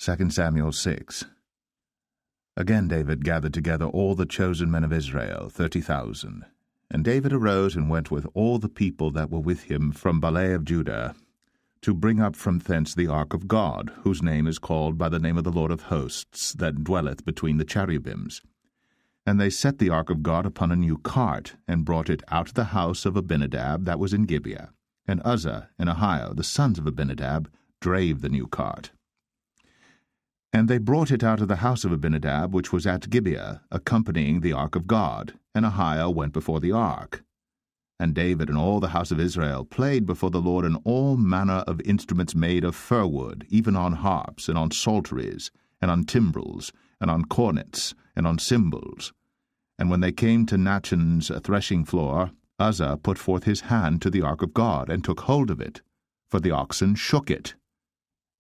2 Samuel 6. Again David gathered together all the chosen men of Israel, 30,000. And David arose and went with all the people that were with him from Baale of Judah, to bring up from thence the ark of God, whose name is called by the name of the Lord of hosts, that dwelleth between the cherubims. And they set the ark of God upon a new cart, and brought it out of the house of Abinadab that was in Gibeah. And Uzzah and Ahiah, the sons of Abinadab, drave the new cart. And they brought it out of the house of Abinadab, which was at Gibeah, accompanying the ark of God, and Ahiah went before the ark. And David and all the house of Israel played before the Lord in all manner of instruments made of fir wood, even on harps, and on psalteries, and on timbrels, and on cornets, and on cymbals. And when they came to Nachon's threshingfloor, Uzzah put forth his hand to the ark of God, and took hold of it, for the oxen shook it.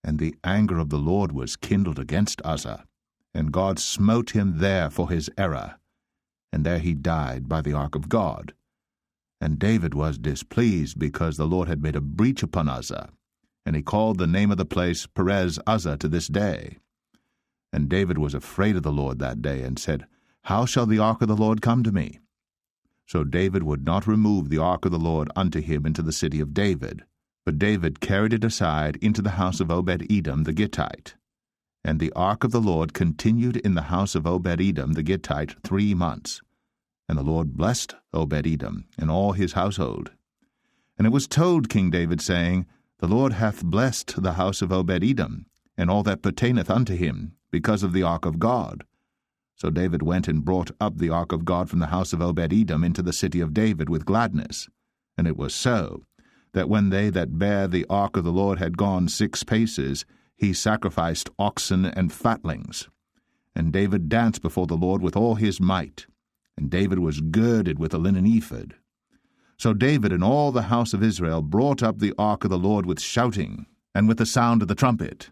And the anger of the Lord was kindled against Uzzah, and God smote him there for his error, and there he died by the ark of God. And David was displeased, because the Lord had made a breach upon Uzzah, and he called the name of the place Perez Uzzah to this day. And David was afraid of the Lord that day, and said, How shall the ark of the Lord come to me? So David would not remove the ark of the Lord unto him into the city of David, but David carried it aside into the house of Obed-Edom the Gittite. And the ark of the Lord continued in the house of Obed-Edom the Gittite 3 months. And the Lord blessed Obed-Edom and all his household. And it was told King David, saying, The Lord hath blessed the house of Obed-Edom, and all that pertaineth unto him, because of the ark of God. So David went and brought up the ark of God from the house of Obed-Edom into the city of David with gladness. And it was so, that when they that bare the ark of the Lord had gone 6 paces, he sacrificed oxen and fatlings. And David danced before the Lord with all his might. And David was girded with a linen ephod. So David and all the house of Israel brought up the ark of the Lord with shouting, and with the sound of the trumpet.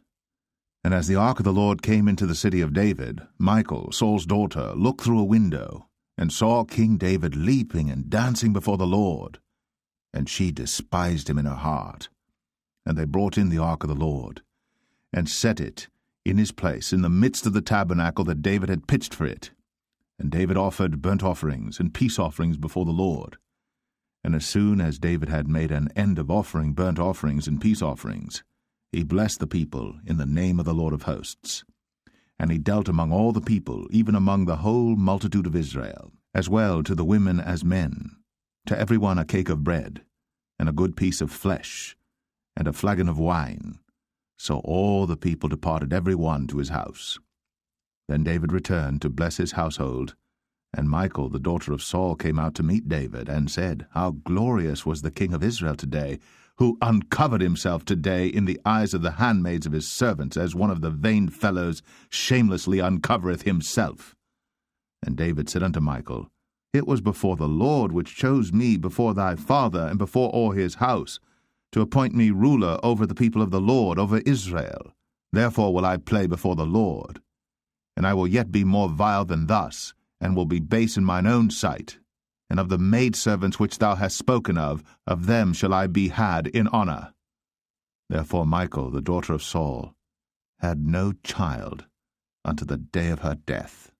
And as the ark of the Lord came into the city of David, Michal, Saul's daughter, looked through a window, and saw King David leaping and dancing before the Lord. And she despised him in her heart. And they brought in the ark of the Lord, and set it in his place in the midst of the tabernacle that David had pitched for it. And David offered burnt offerings and peace offerings before the Lord. And as soon as David had made an end of offering burnt offerings and peace offerings, he blessed the people in the name of the Lord of hosts. And he dealt among all the people, even among the whole multitude of Israel, as well to the women as men, to every one a cake of bread, and a good piece of flesh, and a flagon of wine. So all the people departed every one to his house. Then David returned to bless his household, and Michal, the daughter of Saul, came out to meet David, and said, How glorious was the king of Israel today, who uncovered himself today in the eyes of the handmaids of his servants, as one of the vain fellows shamelessly uncovereth himself. And David said unto Michal, It was before the Lord which chose me before thy father, and before all his house, to appoint me ruler over the people of the Lord, over Israel. Therefore will I play before the Lord. And I will yet be more vile than thus, and will be base in mine own sight. And of the maidservants which thou hast spoken of them shall I be had in honor. Therefore Michal, the daughter of Saul, had no child unto the day of her death.